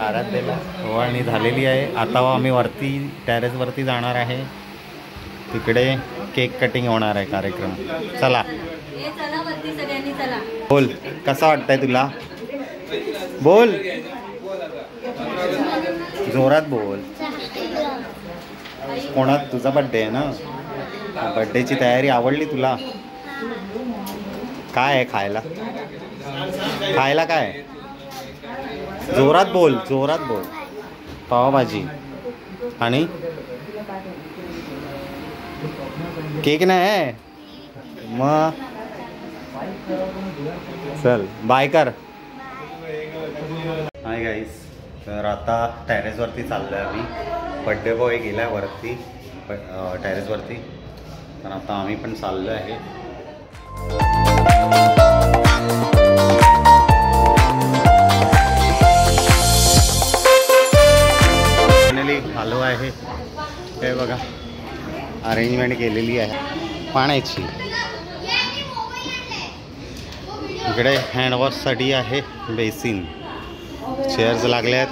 आराध्याला ओवाळणी झालेली आहे. आता आम्ही वरती टेरेसवरती जाणार आहे. तिकडे केक कटिंग होणार आहे कार्यक्रम. चला बोल, कसा वाटतंय तुला? बोल, जोरात बोल. कोणात? तुझा बड्डे आहे ना. बड्डेची तयारी आवडली तुला? काय आहे खायला? खायला काय? जोरात बोल, जोरात बोल. पावभाजी आणि केक नाही आहे मग. चल बाय कर. हाय गाईस, तर आता टेरेसवरती चाललो आहे आम्ही. बड्डे बॉय गेला वरती टेरेसवरती, तर आता आम्ही पण चाललो आहे. फायनली आलो आहे. हे बघा, अरेंजमेंट केलेली आहे पाण्याची. इकडे हँडवॉशसाठी आहे बेसिन, चेअर्स लागल्यात.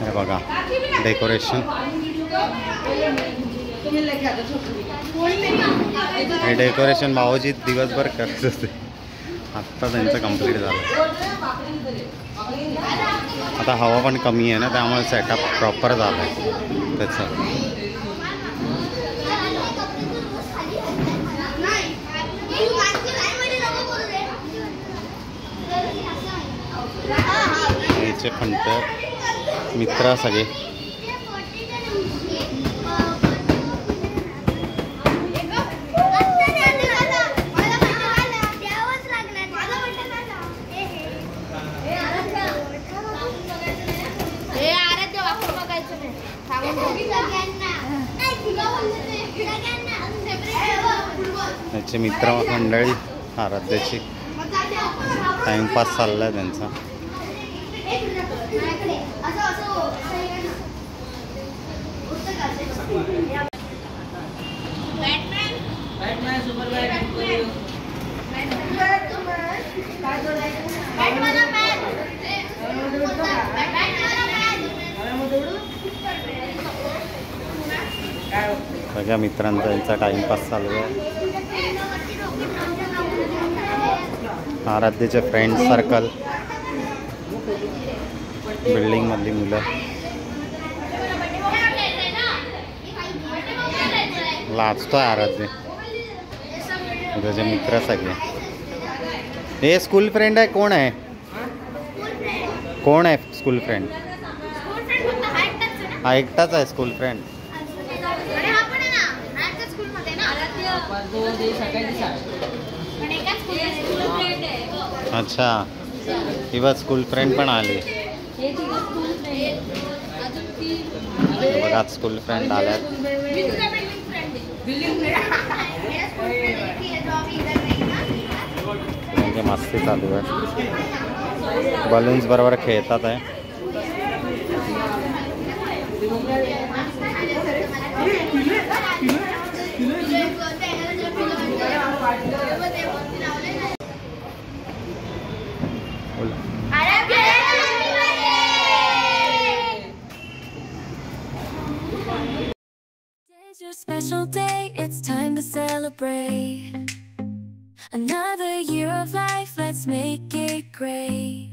हे बघा डेकोरेशन. हे डेकोरेशन भाऊजी दिवसभर करत असते. आत्ता त्यांचं कंप्लीट झालं. आता हवा पण कमी आहे ना, त्यामुळे सेटअप प्रॉपर झालं आहे त्याचं. याचे फंट मित्र सगळे. त्याचे मित्र मंडळी आराध्याची. टाइमपास चाललाय त्यांचा. सगळ्या मित्रांचा त्यांचा टाइमपास चालू आहे. आराध्याचे फ्रेंड सर्कल, बिल्डिंग मधली मुलं. लाजतोय आराध्य. त्याचे मित्र सगळे. हे स्कूल फ्रेंड आहे. कोण आहे? कोण आहे स्कूल फ्रेंड? हा एकटाच आहे स्कूल फ्रेंड. अच्छा, ही बघ स्कूल फ्रेंड पण आली. बघा स्कूल फ्रेंड आल्यात. म्हणजे मस्ती चालू आहे. बलून्स बरोबर खेळतात आहे. It's a special day, it's time to celebrate. Another year of life, let's make it great.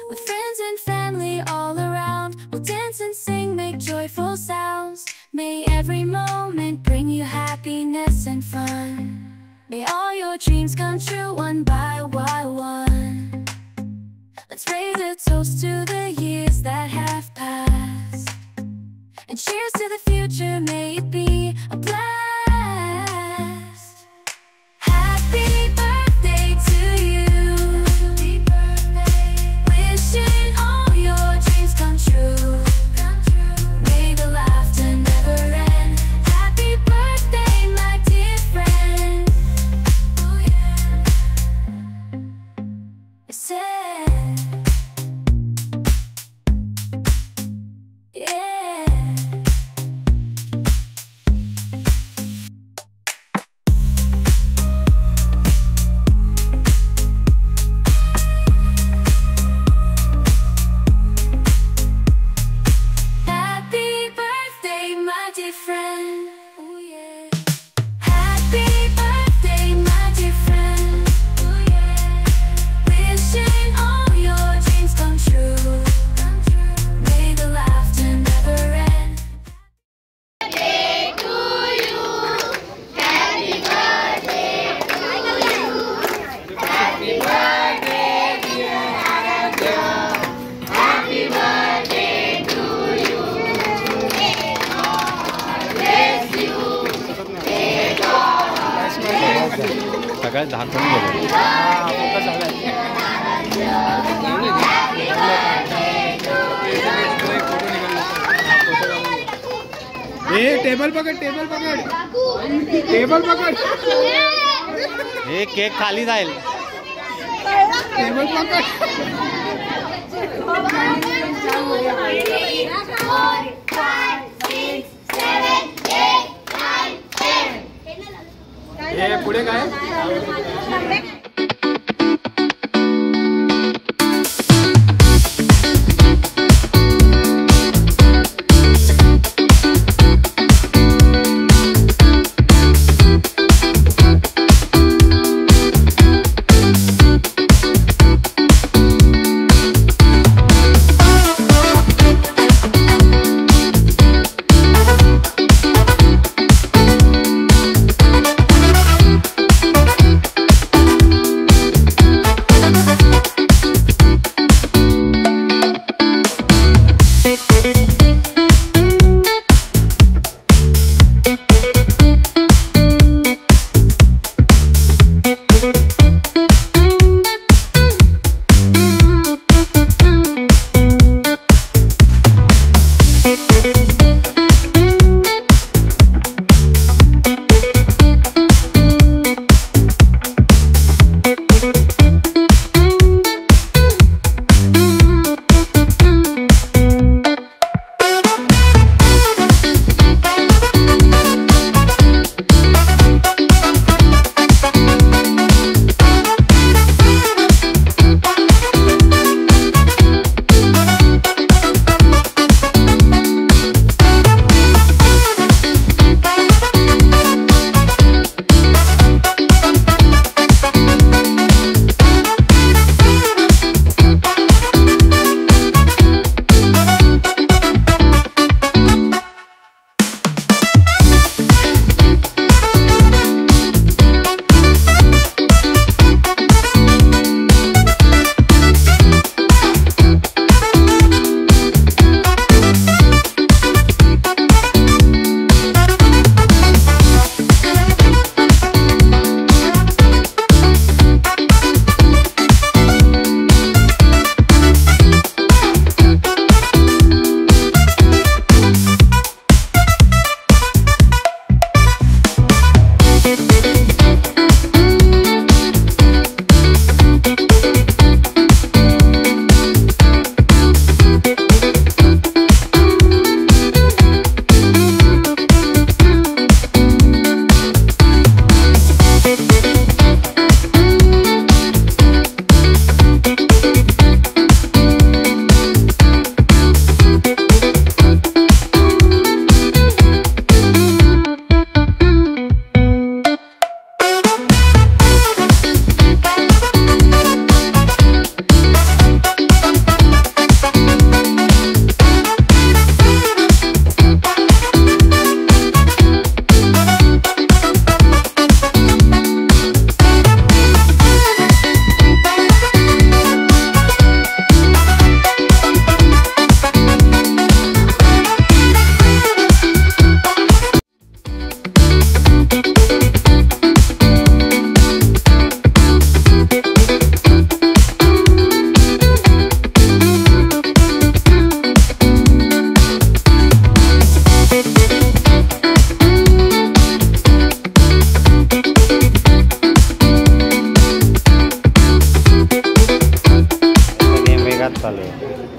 With friends and family all around, we'll dance and sing, make joyful sounds. May every moment bring you happiness and fun. May all your dreams come true one by one. Let's raise a toast to the years that have passed. And cheers to the future, may it be a blast. Happy birthday to you. Happy birthday. Wishing all your dreams come true. May the laughter never end. Happy birthday, my dear friend. Oh yeah. It said, yeah. सगळ्यात झाकून गेलो. Table पकड, table पकड, table पकड. हे cake खाली जाईल. Table पकड. हे पुढे काय?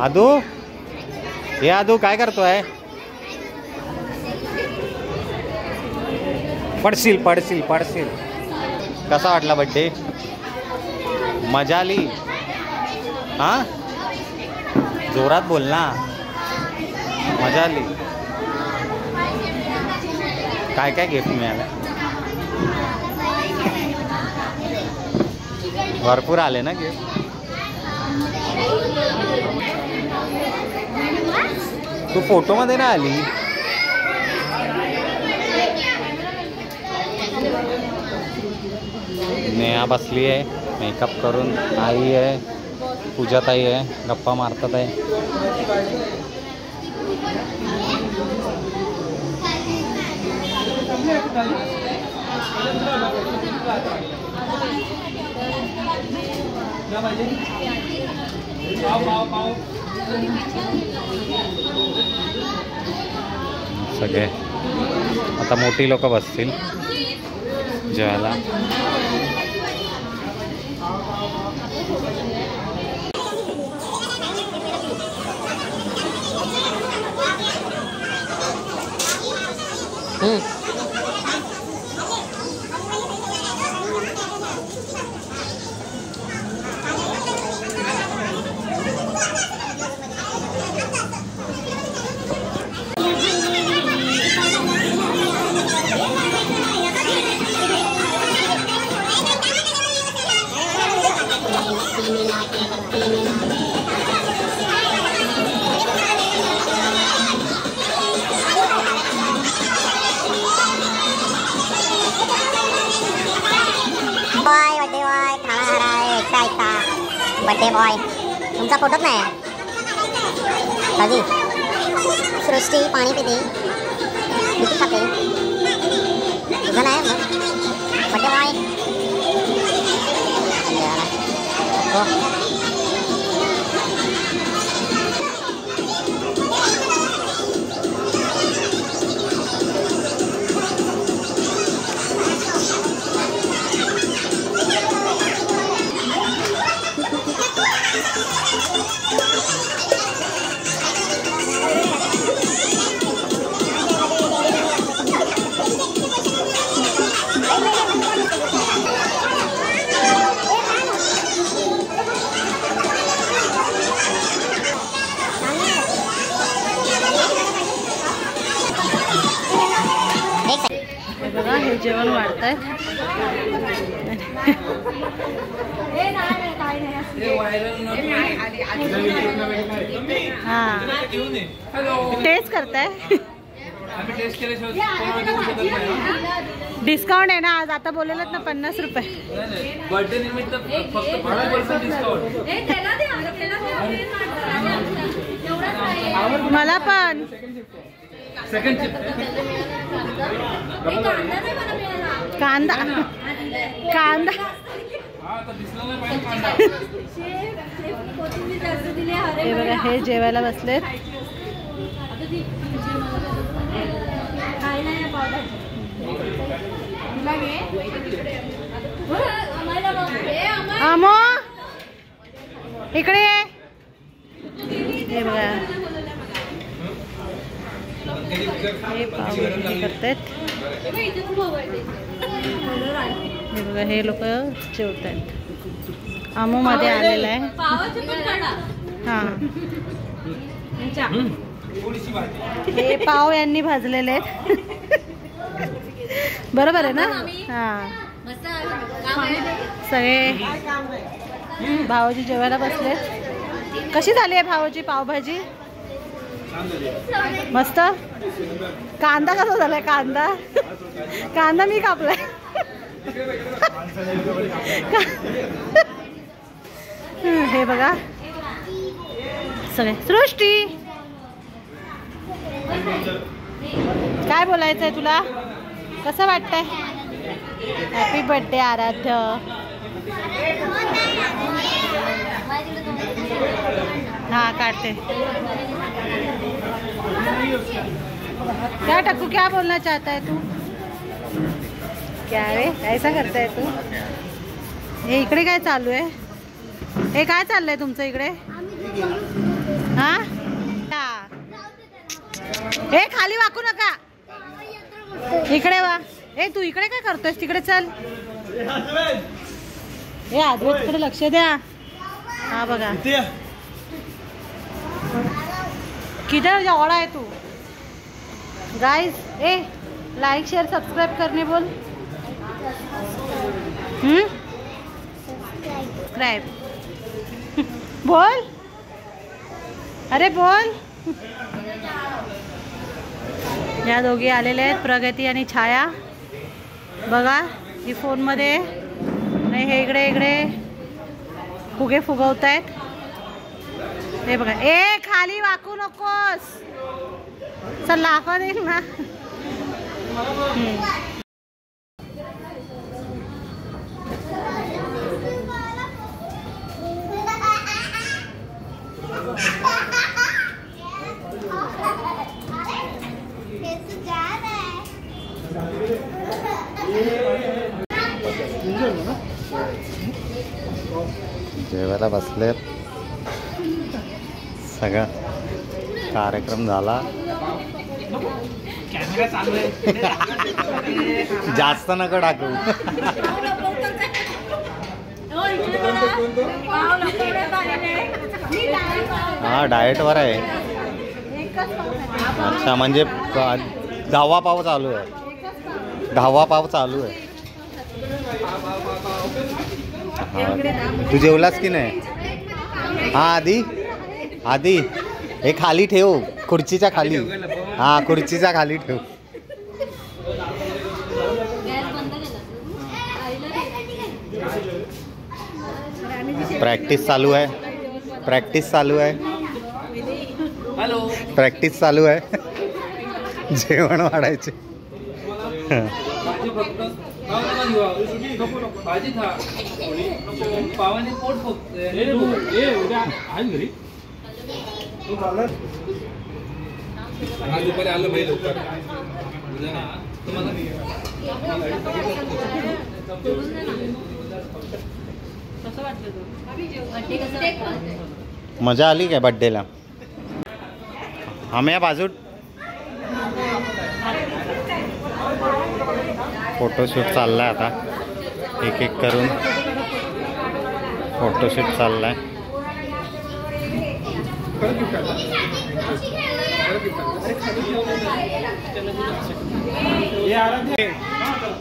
आदू, हे आदू काय करतोय? पडशील पडशील पडशील. कसा वाटला बड्डे? मजा आली? हा, जोरात बोल ना. मजा आली? काय काय गिफ्ट मिळालं? भरपूर आले ना गिफ्ट. तू फोटो मध्ये ना आली. नेहा बसली आहे मेकअप करून. आई आहे, पूजाताई आहे, गप्पा मारतात आहे. सगळे आता मोठी लोक बसतील जेवायला. बर्थडे बॉय तुमचा फोटोच नाही दादी. सृष्टी पाणी पिते, किती खाते तुझं नाही मग बर्थडे बॉय. हो बघा हे जेवण वाढतंय. हा टेस्ट करताय. डिस्काउंट आहे ना आज, आता बोललेलं ना 50 रुपये. बर्थडे निमित्त फक्त 50% डिस्काउंट. मला पण सेकंड चिप कांदा कांदा हे बघा हे जेवायला बसलेत. आमो इकडे हे बघा हे पावभाजी करतायत. हे बघा हे लोक जेवत आहेत. आमो मध्ये आलेला आहे. हा हे पाव यांनी भाजलेले आहेत. बरोबर आहे ना. हा सगळे भावाजी जेवायला बसलेत. कशी झाली आहे भावाजी पावभाजी? मस्त. कांदा कसा झालाय? कांदा कांदा मी कापलाय. हे बघा सगळे. सृष्टी काय बोलायचंय तुला? कसं वाटतंय? हॅपी बर्थडे आराध्य. हाँ काटते. क्या टक्कू क्या बोलना चाहता है तू? क्या रे ऐसा करता है तू? हे इकडे काय चालू आहे? हे काय चाललंय तुमचं इकडे? हा हे खाली वाकू नका. इकडे वा. ए तू इकडे काय करतोयस? तिकडे चल. हे आजूबाजूकडे लक्ष द्या. हा बघा किधर जावड़ा है तू? गाइस ए लाइक शेयर सब्सक्राइब करने बोल. सब्सक्राइब बोल. अरे बोल. या दोघी आलेले आहेत प्रगती आणि छाया. बघा ही फोन मध्ये नाही हे इकडे फुगे फुगवत आहेत. हे बघा. ए खाली वाकू नकोस. चल लाफा देईल ना. जेवायला बसलेत, सगळा कार्यक्रम झाला. जास्त नका टाकू. हा डाएटवर आहे. अच्छा, म्हणजे 10वा पाव चालू आहे. 10वा पाव चालू आहे. तू जेवलास की नाही? हा आधी आधी हे खाली ठेव, खुर्चीच्या खाली. हा खुर्चीच्या खाली ठेव. प्रॅक्टिस चालू आहे. प्रॅक्टिस चालू आहे. हॅलो. प्रॅक्टिस चालू आहे. जेवण वाढायचे. भाजी फक्त भाजी खा. पावाने पोट फुगतंय. उद्या आहे घरी. आज दुपारी आलं पाहिजे लवकर. मजा आली काय बड्डेला? आम्ही या बाजू फोटोशूट चाललाय आता. एक एक करून फोटोशूट चाललाय.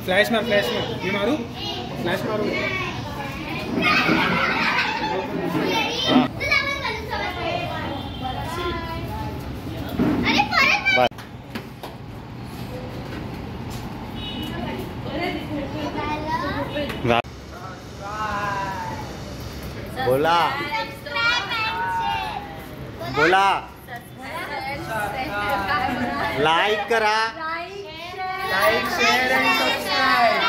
फ्लॅश मार मी मारू. फ्लॅश मारू. बोला बोला. लाईक करा. लाईक शेअर आणि सबस्क्राईब.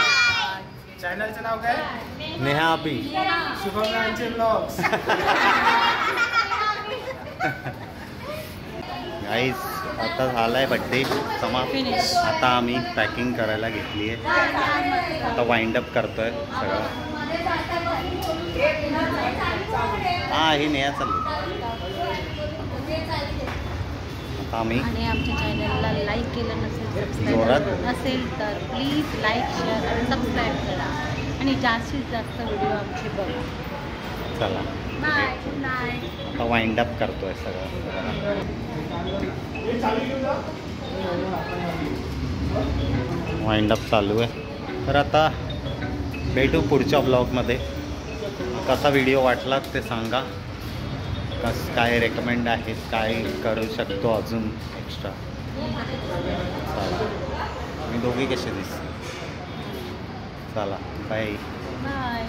चॅनलचं नाव काय? नेहा अपी. शुभमचे ब्लॉग्स. गाईस आता झालाय बड्डे समाप्त. आता आम्ही पॅकिंग करायला घेतली आहे. आता वाइंड अप करतोय सगळं. हा ही नेहा चालली. आता आम्ही आणि आमच्या चॅनलला लाईक केलं नसेल, जोरात सबस्क्राईब नसेल तर प्लीज लाईक शेअर आणि सबस्क्राईब करा आणि जास्तीत जास्त व्हिडिओ आमचे बघा. चला बाय. Good night. आता वाइंड अप करतोय सगळं. वाइंड अप चालू आहे. तर आता भेटू पुढच्या ब्लॉगमध्ये. कसा व्हिडिओ वाटला ते सांगा. काय रेकमेंड आहेत, काय करू शकतो अजून एक्स्ट्रा. चला मी दोघी कसे दिसते. चला बाय. बाय.